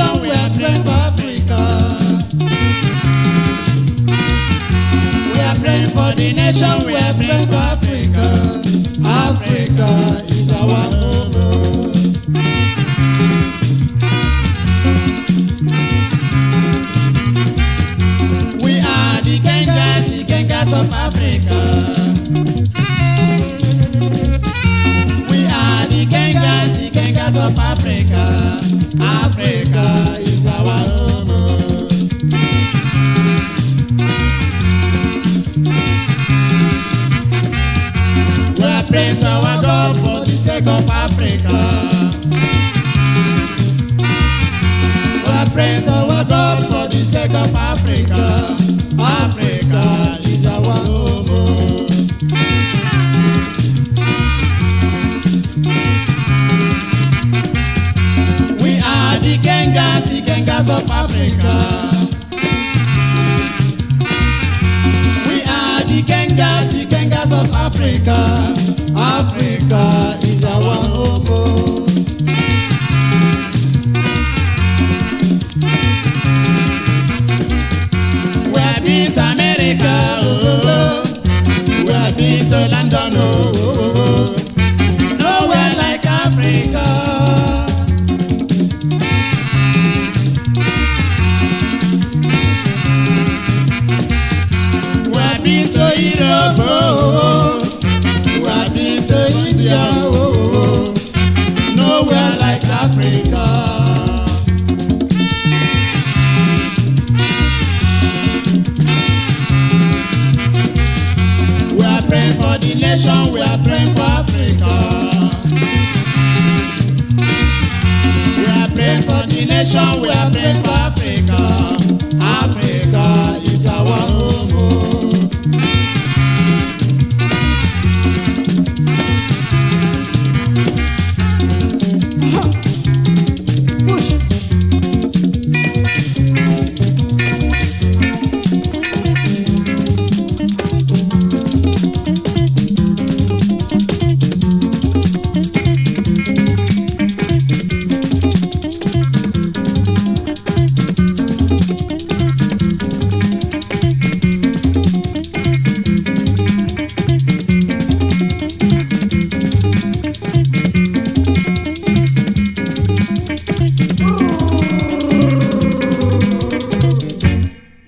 nation, we are praying for Africa. We are praying for the nation, we are praying for Africa. Africa is our home. We are the Ikengas of Africa. We are the Ikengas of Africa. Africa is our home. We are praying to our God for the sake of Africa. We are praying to our God for the sake of Africa. Africa is our home. We are the Ikengas of Africa. We are the Ikengas of Africa. Africa is our home. We have been to America, oh. We have been to London, oh. Nowhere like Africa. We have been to Europe, oh. We have been to India, oh. Nowhere like Africa. We are praying for the nation, we are praying for Africa. We are praying for the nation, we are praying for Africa. Africa is our home.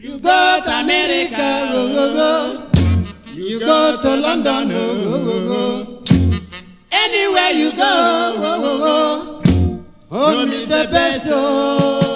You go to America, go, go, go. You go to London, go, go, go. Anywhere you go, go, go, go. Home is the best, oh.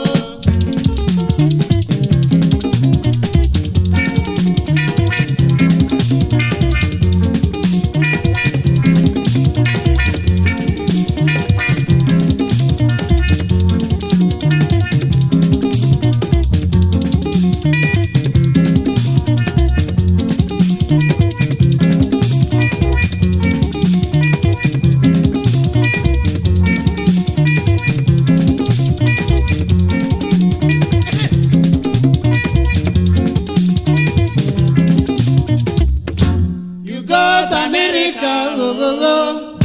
You go to America, go, go, go.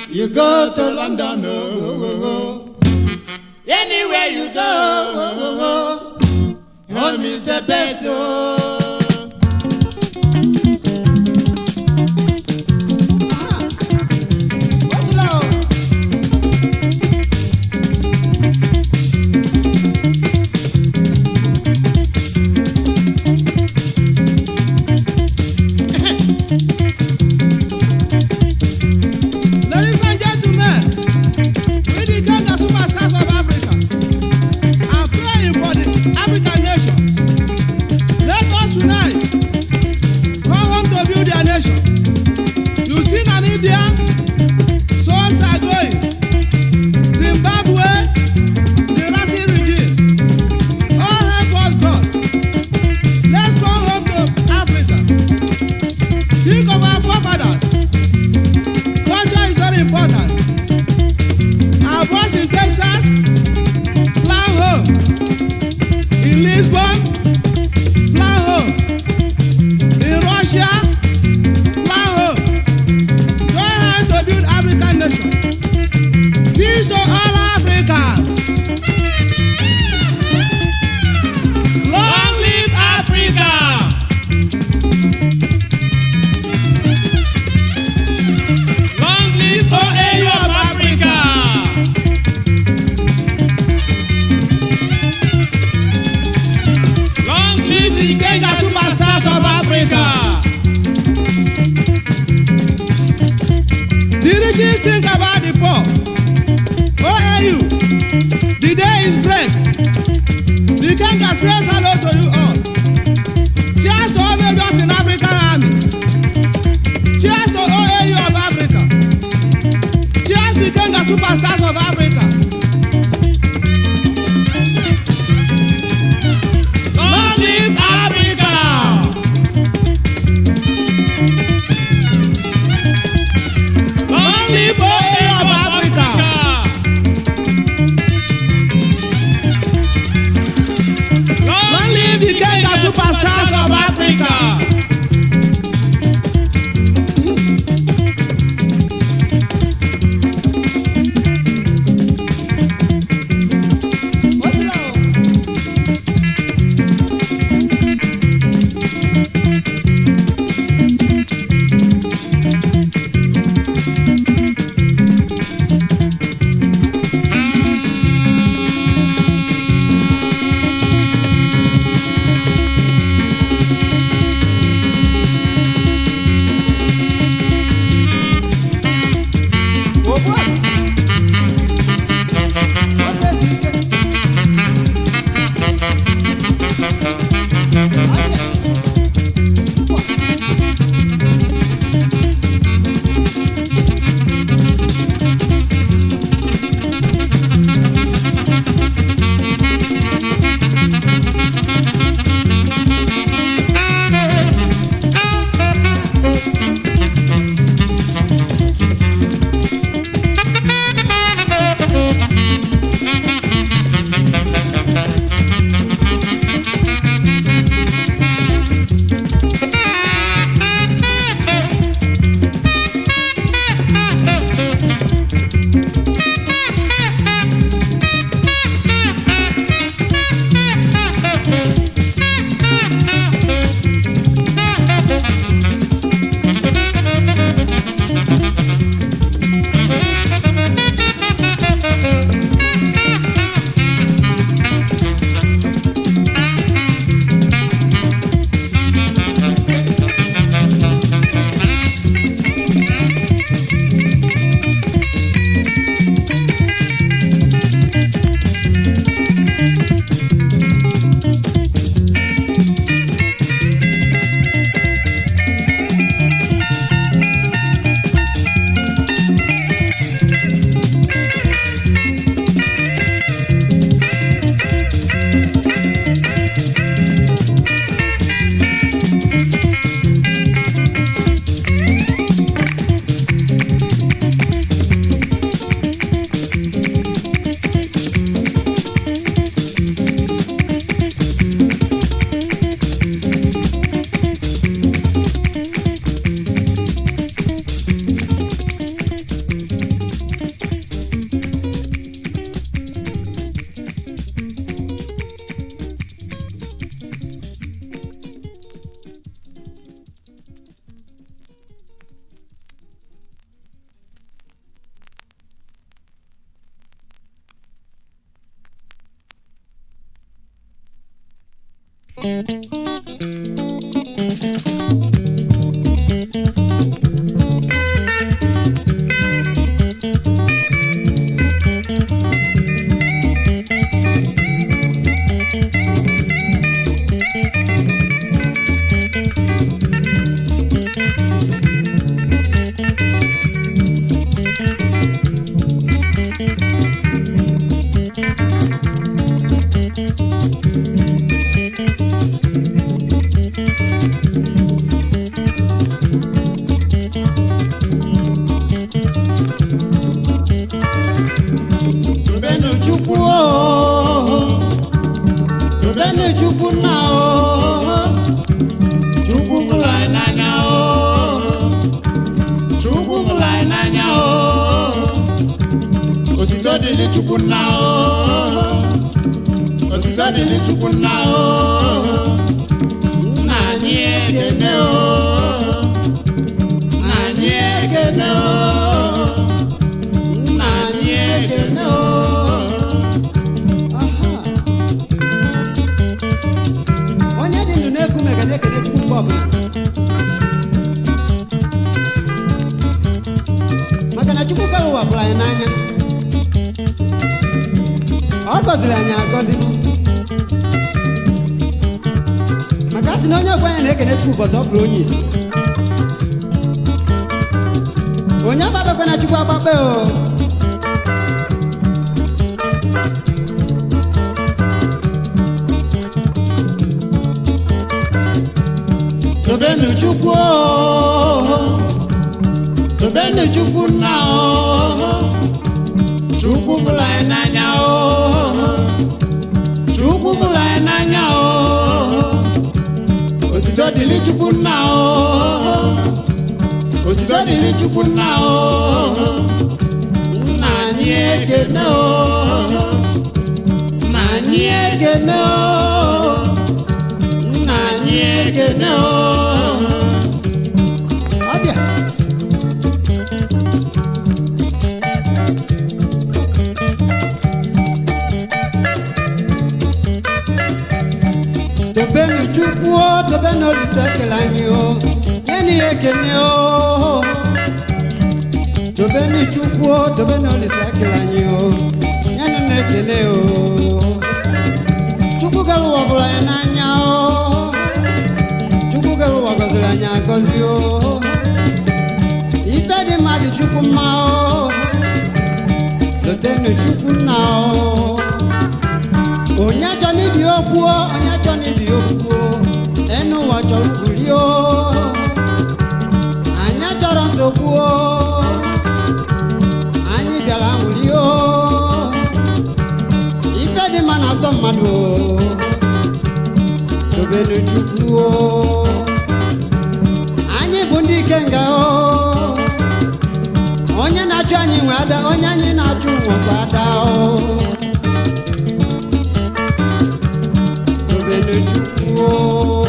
You go to London, go, go, go. Anywhere you go, go, go, go. Home is the best, oh. Ladies and gentlemen, we the Ikenga Superstars of Africa are praying for the African nations. Let us is break. The Ikenga says hello to you all. Cheers to all majors in African Army. Cheers to OAU of Africa. Cheers to Ikenga Superstars of Africa. Long live Africa! Long live OAU of Africa! Long live the Ikenga Superstars of Africa! gọziri anyị agọzinu maka sị na onye ọgwa ya na-ekene Chukwu ụbọchị ọ bụrụ onye isi onye agbabekwana Chukwu agbakpe o Tobenu Chukwu Tobenu Chukwu nna o Chukwu fụla anyị n'anya o Chukwu fụla anyị n'anya o Otito dịrị Chukwu nna o Otito dịrị Chukwu nna o nna anyị ekene o nna anyị ekene o nna anyị ekene o ọbịa Tobenu Chukwu Tobenu Olise ekele anyị o nyeni ekene o Tobenu Chukwu Tobenu Olise ekele anyị o nyeni na-ekele o Chukwu gara ụwa bụrụ anyị n'anya o Chukwu gara ụwa gọziri anyị agọzi o ife dị mmadụ Chukwu mma o Tobenu Chukwu nna o onye chọ n'ibi okwu o onye chọ n'ibi okwu o enu ụwa chọrọ ugwuri o anyị chọrọ nsogbu o anyị bịara nwuri o ife dị mma na-asọ mmadụ o Tobenu Chukwu o anyị bụ ndị Ikenga o onye na-achụ anyị nwe ada onye anyị na-achụ nwekwa ada o Tobenu Chukwu o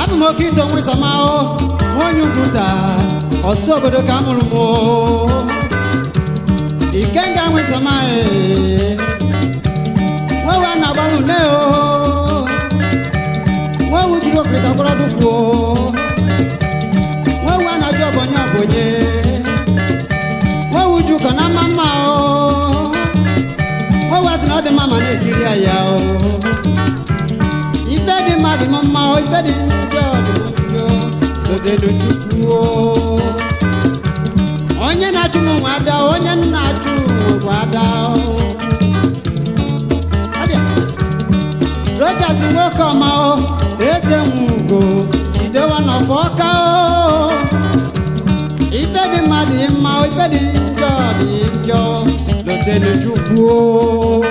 abụ m oke ito nwe sama o onye ugwuta ọsọ obodo ka mụrụ m o Ikenga nwe sama nwewe na-agbalụ nne o nwewe jiri okirita kwara dukwu o nwewe na-ajụ ọbọnye ọbọnye nwewe uju kọ na mma o nwewe sị na ọ dị mma ma na-ekiri ya o ife dị mma dị mma o ife dị njọ dị njọ Tobenu Chukwu o onye na-achụ m nwe ada onye na-achụ nwekwa ada o Rojas nwoke ọma o eze nwugo idewa n'ọfọ ọka o ife dị mma dị mma o ife dị njọ dị njọ Tobenu Chukwu o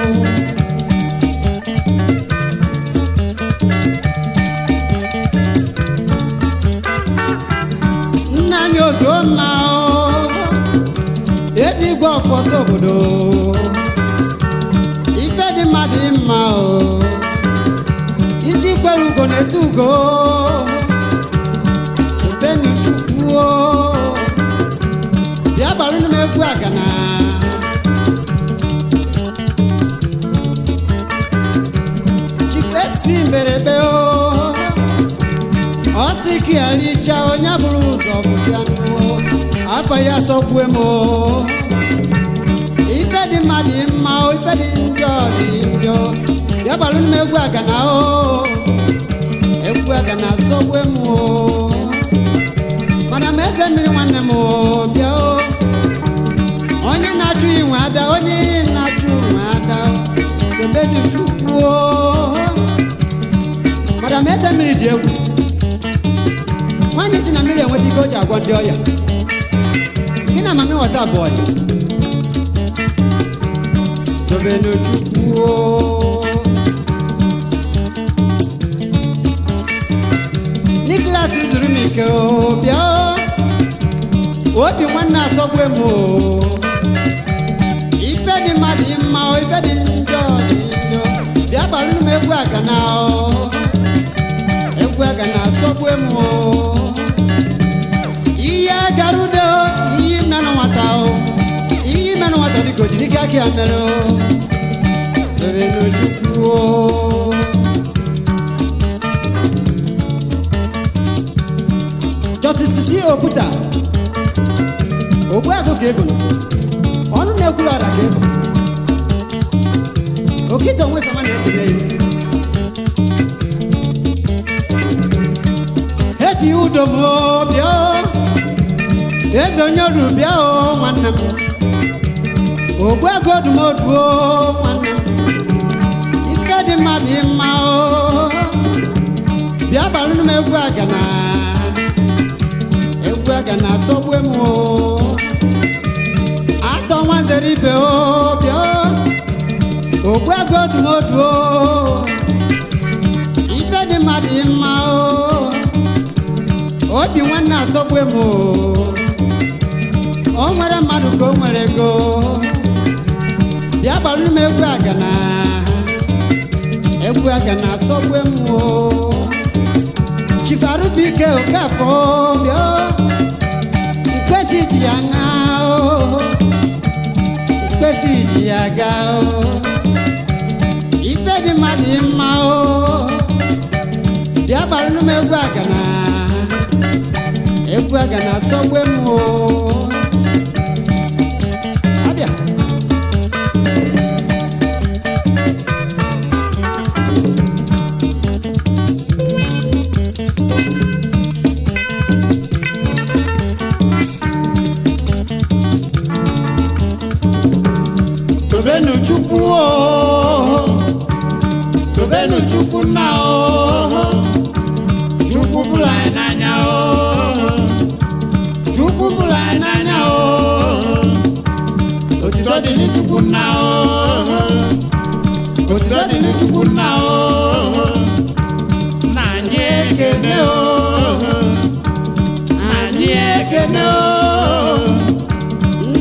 nna anyị ozuo mma o ezigbo ọfọsọ obodo ife dị mma dị mma o isi kwere ugo na-etu ugo Tobenu Chukwu o bịa gbalụnụ m egwu agana Chifesi mberebe o ọ sị ka ya richa onye bụrụ ụzọ bụsị anụ afọ ya sọgbue m o ife dị mma dị mma o ife dị njọ dị njọ bịa gbalụnụ m egwu agana o egwu agana sọgbue m o mana m eze mmiri nwanne m o bịa o onye na-achụ inwe ada onye na-achụ nwe ada Tobenu Chukwu o mana m eze mmiri dị egwu nwaanyị si na mmiri enweta ike o ji agwọ ndị ọya gị na mami wọta bụ ọya Tobenu Chukwu o Nicholas zuru m ike o bịa obi nwanne asọgbu m o ife dị mma dị mma o ife dị njọ dị njọ bịa gbalụnụ m egwu agana o egwu agana asọgbu m o ihe garudo iyi mmenụ nwata o iyi mmenụ nwata biko jiri gị aka ya mere o Tobenu Chukwu o Justice ka ebo ọnụ na-ekwuru ọra ka ebo okite onwe sama na-ekele ya esi udo m bịa eze onye ọrụ bịa nwanne m ogbu ego dumodu nwanne m ike dị mmadụ mma bịa balụrụ m egwu agana asọgbu m atọ nwanzere ibe bịa ogbu ego dumodu ife dị mmadụ mma obi nwanne asọgbu m o nwere mmadụ ka o nwere ego bịa gbalụ m egwu agana asọgbu m chifarubike okafọ bịa mkpesi ji ya ṅa mkpesi ji ya ga ife dị mmadụ mma bịa gbalụ m egwu agana asọgbu m abịa Tobenu Chukwu Tobenu Chukwu na Chukwu fulani n'anya Chukwu fulani n'anya otito dị n'Chukwu na otito dị n'Chukwu na na anyị ekene anyị ekene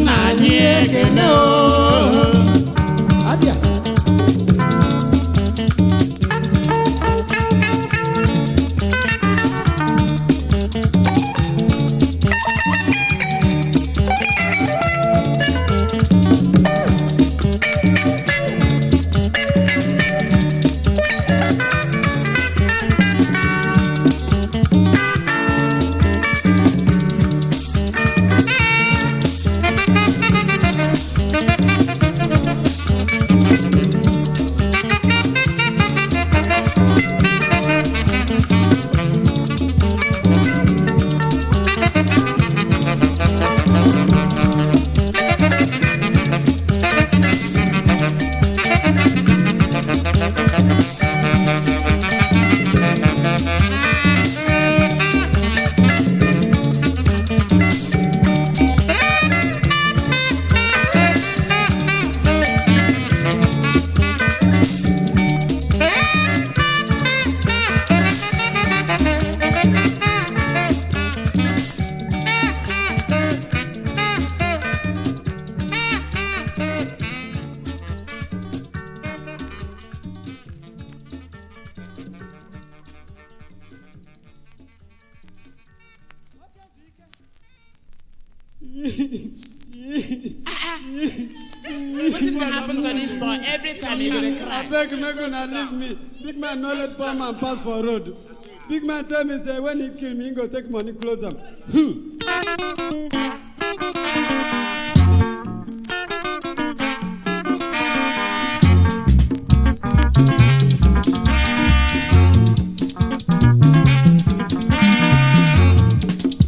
na anyị ekene abịa Wetin dey happen to this boy? Every time he go dey cry. Abeg, make una leave me. Big man no let poor man pass for road. Big man tell me say when he kill me, he go take money close am.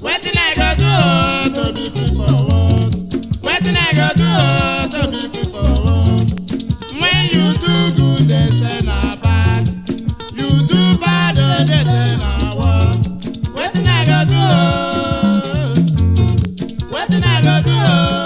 Wetin I go do to be free for world? Wetin I go do to be free for world? When you do good, they say na bad. You do bad, they say na worse. Wetin I go do? Wetin I go do?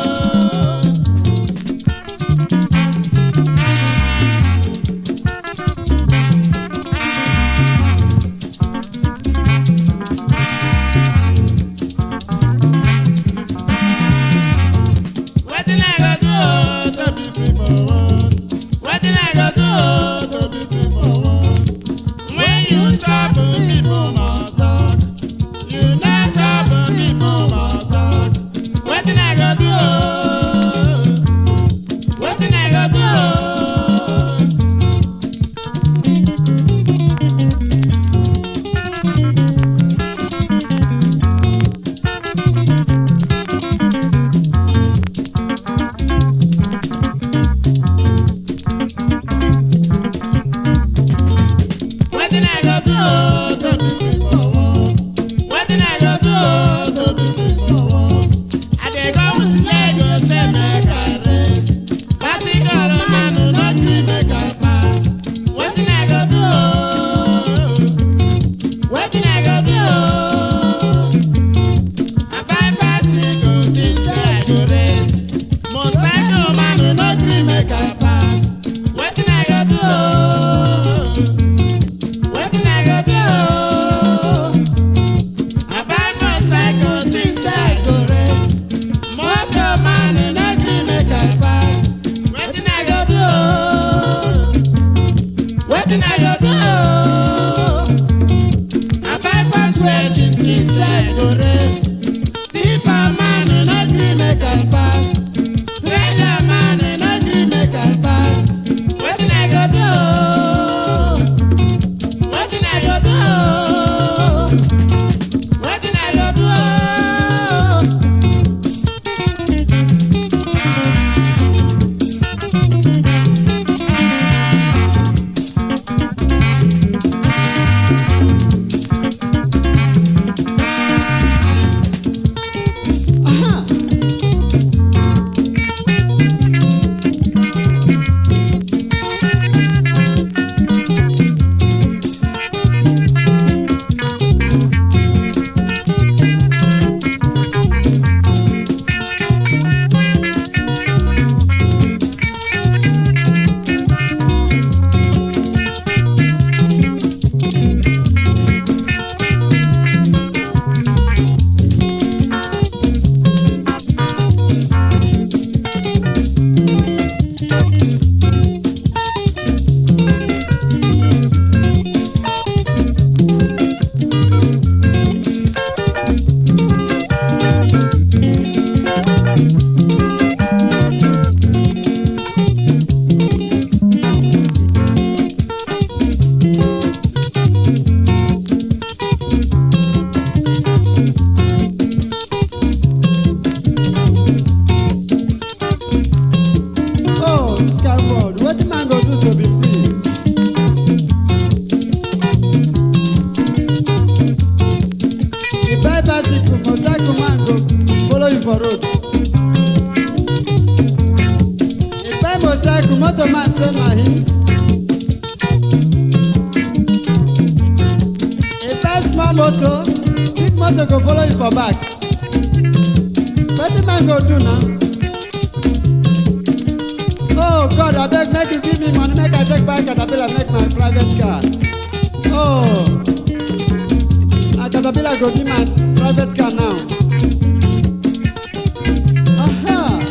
na him. A first small motor, big motor go follow you for back. Wetin man go do now? Oh God, abeg make you give me money, make I take buy caterpillar, make my private car. Oh, na caterpillar go be my private car now. Aha.